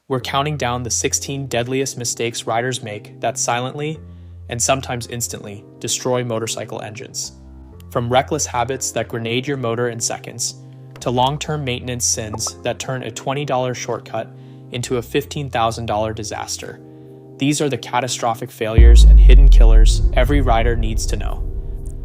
We're counting down the 16 deadliest mistakes riders make that silently, and sometimes instantly, destroy motorcycle engines. From reckless habits that grenade your motor in seconds, to long-term maintenance sins that turn a $20 shortcut into a $15,000 disaster. These are the catastrophic failures and hidden killers every rider needs to know.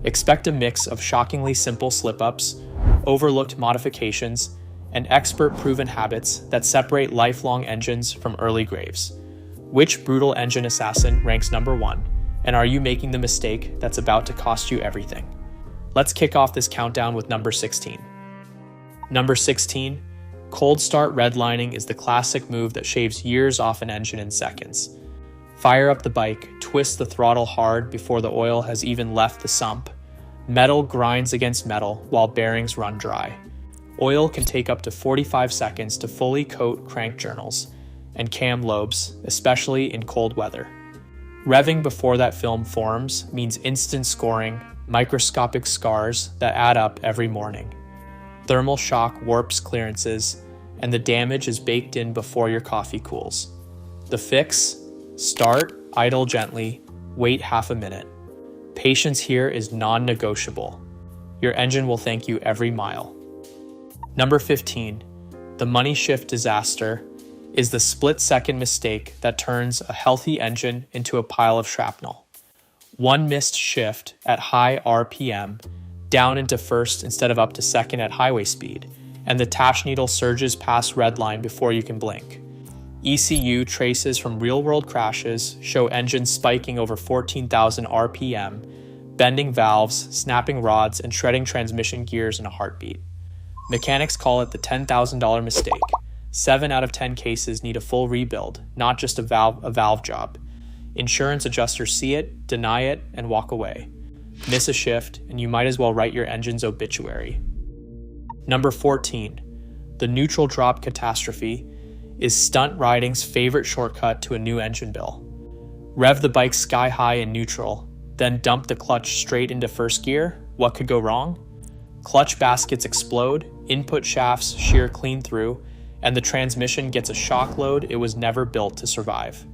Expect a mix of shockingly simple slip-ups, overlooked modifications, and expert-proven habits that separate lifelong engines from early graves. Which brutal engine assassin ranks number one, and are you making the mistake that's about to cost you everything? Let's kick off this countdown with number 16. Number 16, cold start redlining is the classic move that shaves years off an engine in seconds. Fire up the bike, twist the throttle hard before the oil has even left the sump. Metal grinds against metal while bearings run dry. Oil can take up to 45 seconds to fully coat crank journals and cam lobes, especially in cold weather. Revving before that film forms means instant scoring, microscopic scars that add up every morning. Thermal shock warps clearances, and the damage is baked in before your coffee cools. The fix? Start, idle gently, wait half a minute. Patience here is non-negotiable. Your engine will thank you every mile. Number 15, the money shift disaster, is the split-second mistake that turns a healthy engine into a pile of shrapnel. One missed shift at high RPM, down into first instead of up to second at highway speed, and the tash needle surges past redline before you can blink. ECU traces from real-world crashes show engines spiking over 14,000 RPM, bending valves, snapping rods, and shredding transmission gears in a heartbeat. Mechanics call it the $10,000 mistake. 7 out of 10 cases need a full rebuild, not just a valve job. Insurance adjusters see it, deny it, and walk away. Miss a shift, and you might as well write your engine's obituary. Number 14, the neutral drop catastrophe, is stunt riding's favorite shortcut to a new engine bill. Rev the bike sky high in neutral, then dump the clutch straight into first gear. What could go wrong? Clutch baskets explode, input shafts shear clean through, and the transmission gets a shock load it was never built to survive.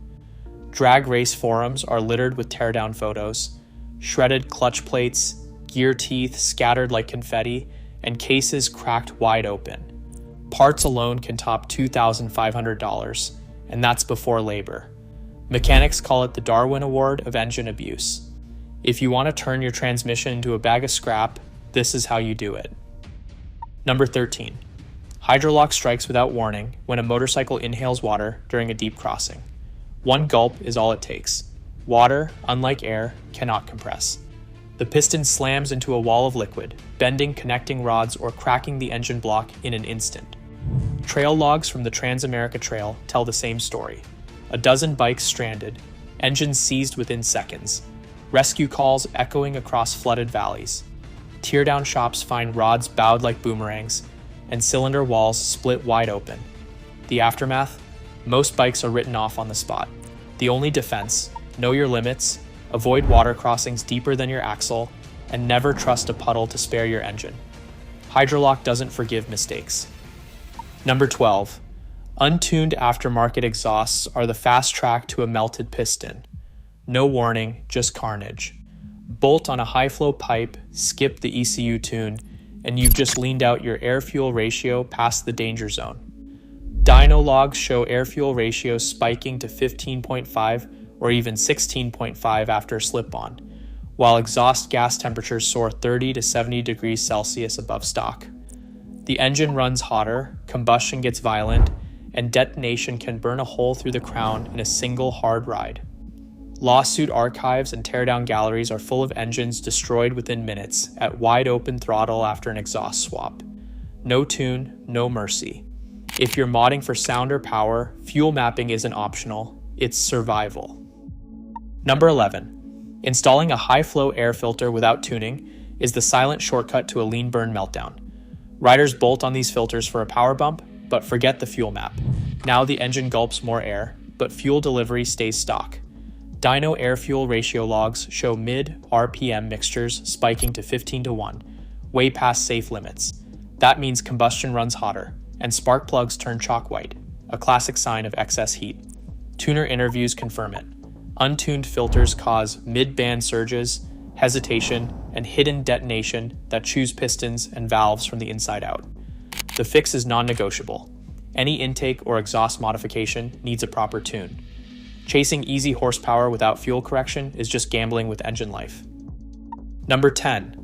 Drag race forums are littered with teardown photos, shredded clutch plates, gear teeth scattered like confetti, and cases cracked wide open. Parts alone can top $2,500, and that's before labor. Mechanics call it the Darwin Award of engine abuse. If you want to turn your transmission into a bag of scrap, this is how you do it. Number 13. Hydrolock strikes without warning when a motorcycle inhales water during a deep crossing. One gulp is all it takes. Water, unlike air, cannot compress. The piston slams into a wall of liquid, bending connecting rods or cracking the engine block in an instant. Trail logs from the Trans-America Trail tell the same story. A dozen bikes stranded, engines seized within seconds, rescue calls echoing across flooded valleys. Teardown shops find rods bowed like boomerangs, and cylinder walls split wide open. The aftermath? Most bikes are written off on the spot. The only defense: know your limits, avoid water crossings deeper than your axle, and never trust a puddle to spare your engine. Hydrolock doesn't forgive mistakes. Number 12. Untuned aftermarket exhausts are the fast track to a melted piston. No warning, just carnage. Bolt on a high-flow pipe, skip the ECU tune, and you've just leaned out your air-fuel ratio past the danger zone. Dyno logs show air-fuel ratios spiking to 15.5 or even 16.5 after a slip-on, while exhaust gas temperatures soar 30 to 70 degrees Celsius above stock. The engine runs hotter, combustion gets violent, and detonation can burn a hole through the crown in a single hard ride. Lawsuit archives and teardown galleries are full of engines destroyed within minutes at wide open throttle after an exhaust swap. No tune, no mercy. If you're modding for sound or power, fuel mapping isn't optional, it's survival. Number 11. Installing a high-flow air filter without tuning is the silent shortcut to a lean burn meltdown. Riders bolt on these filters for a power bump, but forget the fuel map. Now the engine gulps more air, but fuel delivery stays stock. Dyno air-fuel ratio logs show mid-RPM mixtures spiking to 15:1, way past safe limits. That means combustion runs hotter, and spark plugs turn chalk white. a classic sign of excess heat. Tuner interviews confirm it. Untuned filters cause mid-band surges, hesitation, and hidden detonation that chews pistons and valves from the inside out. The fix is non-negotiable. Any intake or exhaust modification needs a proper tune. Chasing easy horsepower without fuel correction is just gambling with engine life. Number 10.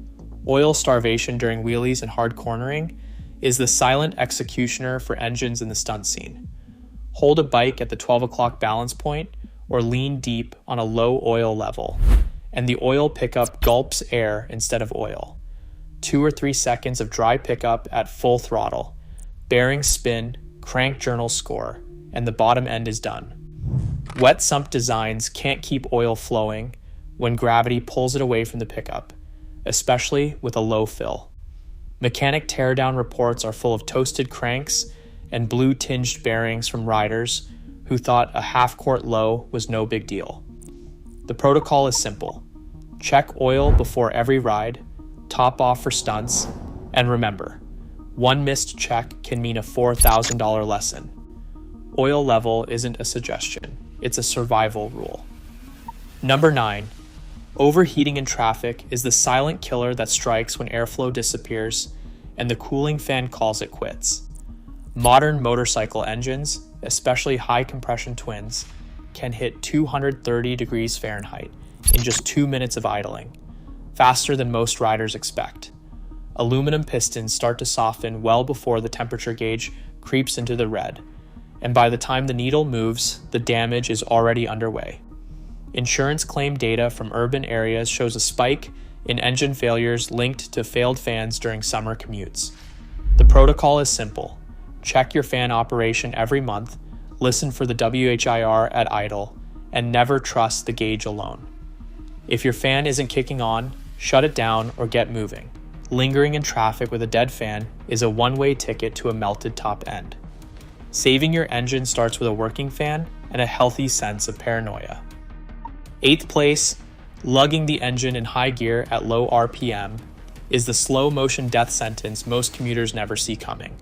Oil starvation during wheelies and hard cornering is the silent executioner for engines in the stunt scene. Hold a bike at the 12 o'clock balance point or lean deep on a low oil level, and the oil pickup gulps air instead of oil. 2 or 3 seconds of dry pickup at full throttle, bearings spin, crank journal score, and the bottom end is done. Wet sump designs can't keep oil flowing when gravity pulls it away from the pickup, especially with a low fill. Mechanic teardown reports are full of toasted cranks and blue-tinged bearings from riders who thought a half-quart low was no big deal. The protocol is simple. Check oil before every ride, top off for stunts, and remember, one missed check can mean a $4,000 lesson. Oil level isn't a suggestion, it's a survival rule. Number 9. Overheating in traffic is the silent killer that strikes when airflow disappears and the cooling fan calls it quits. Modern motorcycle engines, especially high compression twins, can hit 230 degrees Fahrenheit in just 2 minutes of idling, faster than most riders expect. Aluminum pistons start to soften well before the temperature gauge creeps into the red, and by the time the needle moves, the damage is already underway. Insurance claim data from urban areas shows a spike in engine failures linked to failed fans during summer commutes. The protocol is simple. Check your fan operation every month, listen for the WHIR at idle, and never trust the gauge alone. If your fan isn't kicking on, shut it down or get moving. Lingering in traffic with a dead fan is a one-way ticket to a melted top end. Saving your engine starts with a working fan and a healthy sense of paranoia. 8th place, lugging the engine in high gear at low RPM, is the slow motion death sentence most commuters never see coming.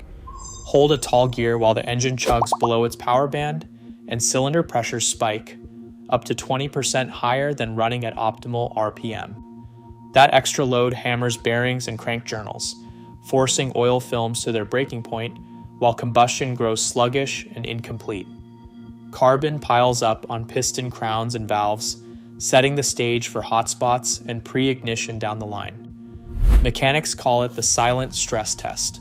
Hold a tall gear while the engine chugs below its power band and cylinder pressures spike up to 20% higher than running at optimal RPM. That extra load hammers bearings and crank journals, forcing oil films to their breaking point while combustion grows sluggish and incomplete. Carbon piles up on piston crowns and valves, setting the stage for hot spots and pre-ignition down the line. Mechanics call it the silent stress test.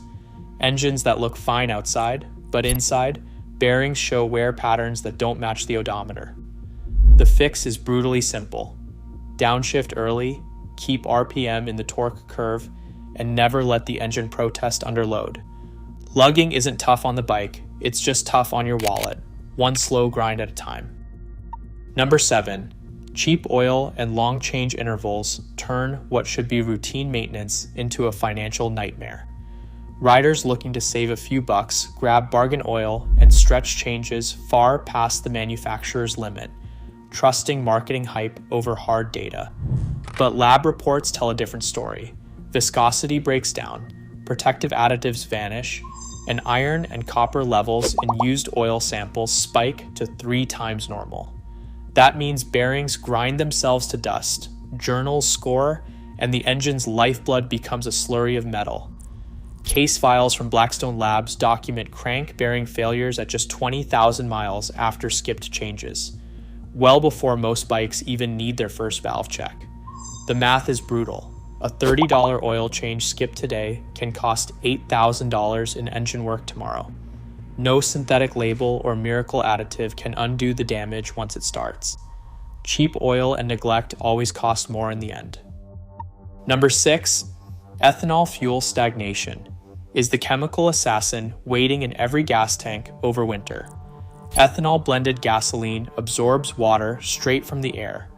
Engines that look fine outside, but inside, bearings show wear patterns that don't match the odometer. The fix is brutally simple. Downshift early, keep RPM in the torque curve, and never let the engine protest under load. Lugging isn't tough on the bike, it's just tough on your wallet, one slow grind at a time. Number 7. Cheap oil and long change intervals turn what should be routine maintenance into a financial nightmare. Riders looking to save a few bucks grab bargain oil and stretch changes far past the manufacturer's limit, trusting marketing hype over hard data. But lab reports tell a different story. Viscosity breaks down, protective additives vanish, and iron and copper levels in used oil samples spike to 3 times normal. That means bearings grind themselves to dust, journals score, and the engine's lifeblood becomes a slurry of metal. Case files from Blackstone Labs document crank bearing failures at just 20,000 miles after skipped changes, well before most bikes even need their first valve check. The math is brutal. A $30 oil change skipped today can cost $8,000 in engine work tomorrow. No synthetic label or miracle additive can undo the damage once it starts. Cheap oil and neglect always cost more in the end. Number 6, ethanol fuel stagnation is the chemical assassin waiting in every gas tank over winter. Ethanol blended gasoline absorbs water straight from the air,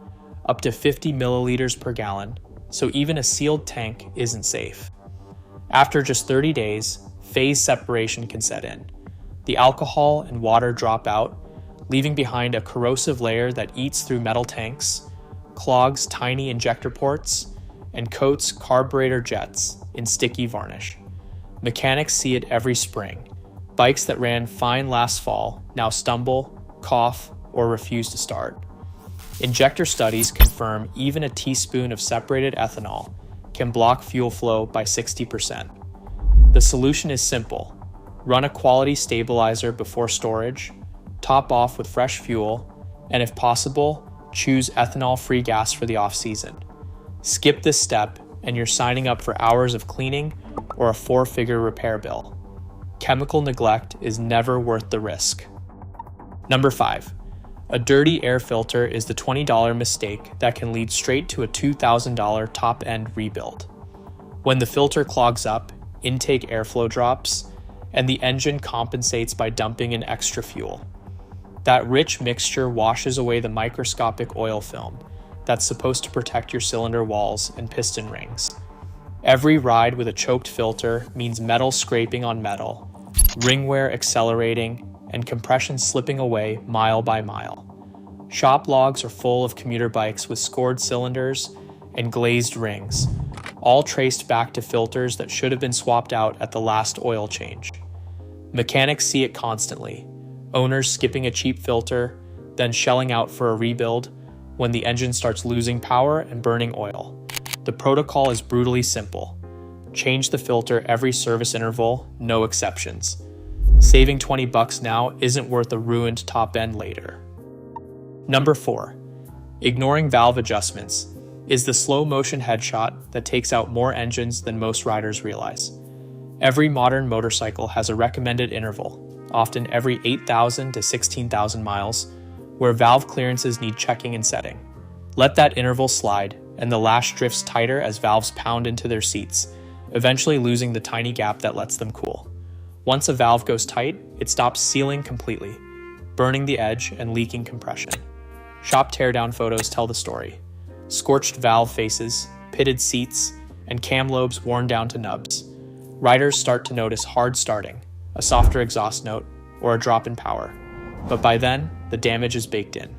up to 50 milliliters per gallon, so even a sealed tank isn't safe. After just 30 days, phase separation can set in. The alcohol and water drop out, leaving behind a corrosive layer that eats through metal tanks, clogs tiny injector ports, and coats carburetor jets in sticky varnish. Mechanics see it every spring. Bikes that ran fine last fall now stumble, cough, or refuse to start. Injector studies confirm even a teaspoon of separated ethanol can block fuel flow by 60%. The solution is simple. Run a quality stabilizer before storage, top off with fresh fuel, and if possible, choose ethanol-free gas for the off-season. Skip this step and you're signing up for hours of cleaning or a 4-figure repair bill. Chemical neglect is never worth the risk. Number 5. A dirty air filter is the $20 mistake that can lead straight to a $2,000 top-end rebuild. When the filter clogs up, intake airflow drops, and the engine compensates by dumping in extra fuel. That rich mixture washes away the microscopic oil film that's supposed to protect your cylinder walls and piston rings. Every ride with a choked filter means metal scraping on metal, ring wear accelerating, and compression slipping away mile by mile. Shop logs are full of commuter bikes with scored cylinders and glazed rings, all traced back to filters that should have been swapped out at the last oil change. Mechanics see it constantly. Owners skipping a cheap filter, then shelling out for a rebuild when the engine starts losing power and burning oil. The protocol is brutally simple. Change the filter every service interval, no exceptions. Saving $20 now isn't worth a ruined top end later. Number 4. Ignoring valve adjustments is the slow motion headshot that takes out more engines than most riders realize. Every modern motorcycle has a recommended interval, often every 8,000 to 16,000 miles, where valve clearances need checking and setting. Let that interval slide, and the lash drifts tighter as valves pound into their seats, eventually losing the tiny gap that lets them cool. Once a valve goes tight, it stops sealing completely, burning the edge and leaking compression. Shop teardown photos tell the story. Scorched valve faces, pitted seats, and cam lobes worn down to nubs. Riders start to notice hard starting, a softer exhaust note, or a drop in power. But by then, the damage is baked in.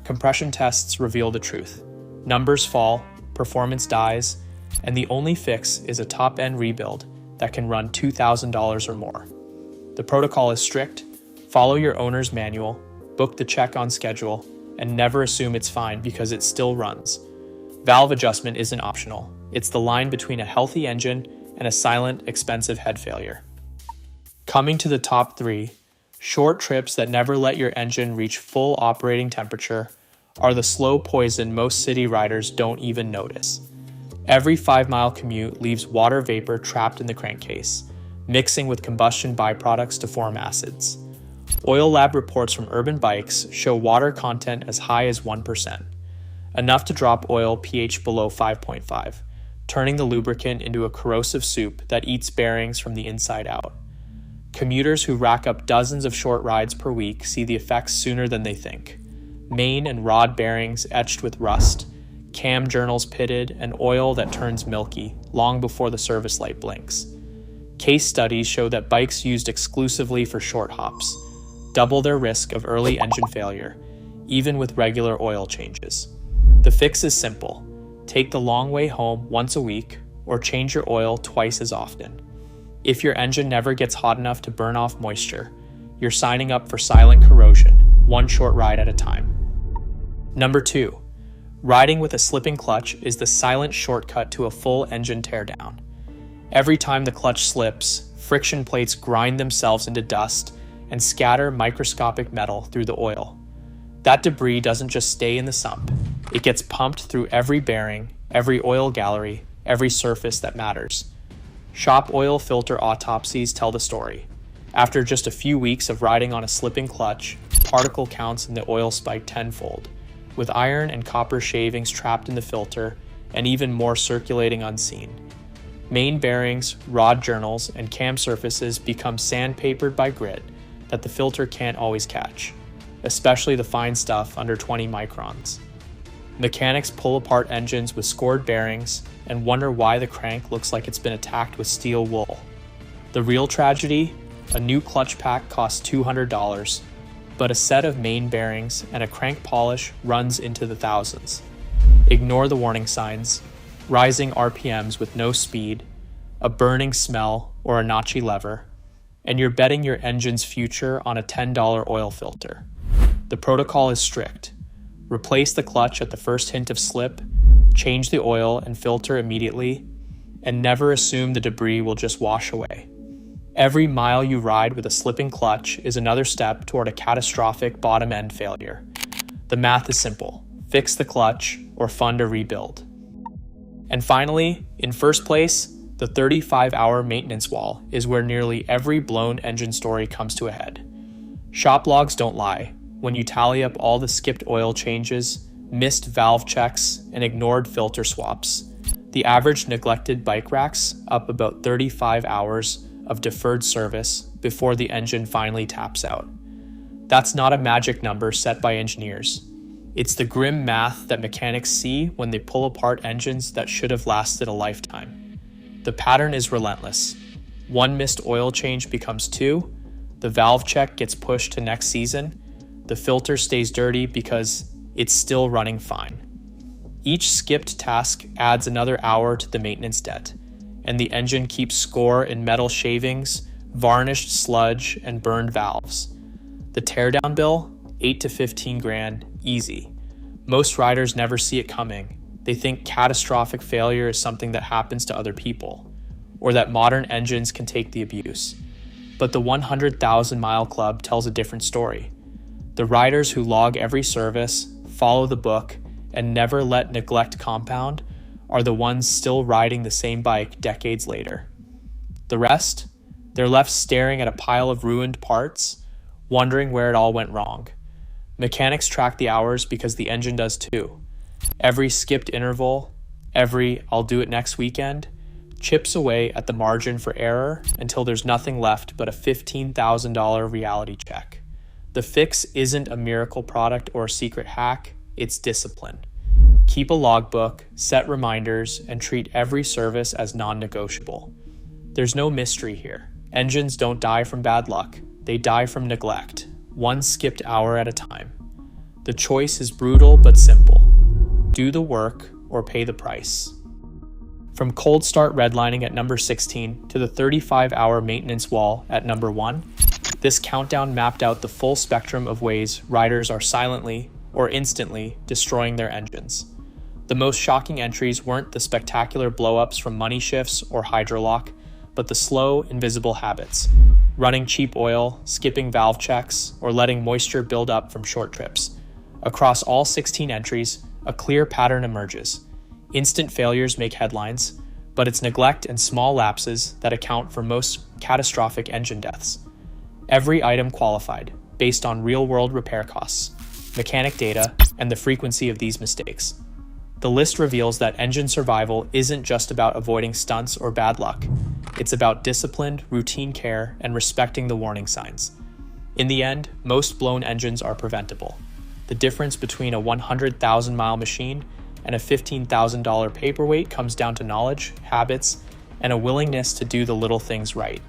Compression tests reveal the truth. Numbers fall, performance dies, and the only fix is a top-end rebuild that can run $2,000 or more. The protocol is strict. Follow your owner's manual, book the check on schedule, and never assume it's fine because it still runs. Valve adjustment isn't optional. It's the line between a healthy engine and a silent, expensive head failure. Coming to the top 3, short trips that never let your engine reach full operating temperature are the slow poison most city riders don't even notice. Every 5-mile commute leaves water vapor trapped in the crankcase, mixing with combustion byproducts to form acids. Oil lab reports from urban bikes show water content as high as 1%, enough to drop oil pH below 5.5, turning the lubricant into a corrosive soup that eats bearings from the inside out. Commuters who rack up dozens of short rides per week see the effects sooner than they think. Main and rod bearings etched with rust, cam journals pitted, and oil that turns milky long before the service light blinks. Case studies show that bikes used exclusively for short hops double their risk of early engine failure, even with regular oil changes. The fix is simple. Take the long way home once a week or change your oil twice as often. If your engine never gets hot enough to burn off moisture, you're signing up for silent corrosion, one short ride at a time. Number 2. Riding with a slipping clutch is the silent shortcut to a full engine teardown. Every time the clutch slips, friction plates grind themselves into dust and scatter microscopic metal through the oil. That debris doesn't just stay in the sump. It gets pumped through every bearing, every oil gallery, every surface that matters. Shop oil filter autopsies tell the story. After just a few weeks of riding on a slipping clutch, particle counts in the oil spike tenfold, with iron and copper shavings trapped in the filter and even more circulating unseen. Main bearings, rod journals, and cam surfaces become sandpapered by grit that the filter can't always catch, especially the fine stuff under 20 microns. Mechanics pull apart engines with scored bearings and wonder why the crank looks like it's been attacked with steel wool. The real tragedy? A new clutch pack costs $200, but a set of main bearings and a crank polish runs into the thousands. Ignore the warning signs, rising RPMs with no speed, a burning smell, or a notchy lever. and you're betting your engine's future on a $10 oil filter. The protocol is strict. Replace the clutch at the first hint of slip, change the oil and filter immediately, and never assume the debris will just wash away. Every mile you ride with a slipping clutch is another step toward a catastrophic bottom-end failure. The math is simple. Fix the clutch or fund a rebuild. And finally, in first place, the 35-hour maintenance wall is where nearly every blown engine story comes to a head. Shop logs don't lie. When you tally up all the skipped oil changes, missed valve checks, and ignored filter swaps, the average neglected bike racks up about 35 hours of deferred service before the engine finally taps out. That's not a magic number set by engineers. It's the grim math that mechanics see when they pull apart engines that should have lasted a lifetime. The pattern is relentless. One missed oil change becomes two, the valve check gets pushed to next season, the filter stays dirty because it's still running fine. Each skipped task adds another hour to the maintenance debt, and the engine keeps score in metal shavings, varnished sludge, and burned valves. The teardown bill, 8 to 15 grand, easy. Most riders never see it coming. They think catastrophic failure is something that happens to other people, or that modern engines can take the abuse. But the 100,000 mile club tells a different story. The riders who log every service, follow the book, and never let neglect compound are the ones still riding the same bike decades later. The rest? They're left staring at a pile of ruined parts, wondering where it all went wrong. Mechanics track the hours because the engine does too. Every skipped interval, every "I'll do it next weekend," chips away at the margin for error until there's nothing left but a $15,000 reality check. The fix isn't a miracle product or a secret hack, it's discipline. Keep a logbook, set reminders, and treat every service as non-negotiable. There's no mystery here. Engines don't die from bad luck, they die from neglect, one skipped hour at a time. The choice is brutal but simple. Do the work or pay the price. From cold start redlining at number 16 to the 35-hour maintenance wall at number 1, this countdown mapped out the full spectrum of ways riders are silently or instantly destroying their engines. The most shocking entries weren't the spectacular blow-ups from money shifts or hydrolock, but the slow, invisible habits. Running cheap oil, skipping valve checks, or letting moisture build up from short trips. Across all 16 entries, a clear pattern emerges. Instant failures make headlines, but it's neglect and small lapses that account for most catastrophic engine deaths. Every item qualified, based on real-world repair costs, mechanic data, and the frequency of these mistakes. The list reveals that engine survival isn't just about avoiding stunts or bad luck. It's about disciplined, routine care and respecting the warning signs. In the end, most blown engines are preventable. The difference between a 100,000-mile machine and a $15,000 paperweight comes down to knowledge, habits, and a willingness to do the little things right.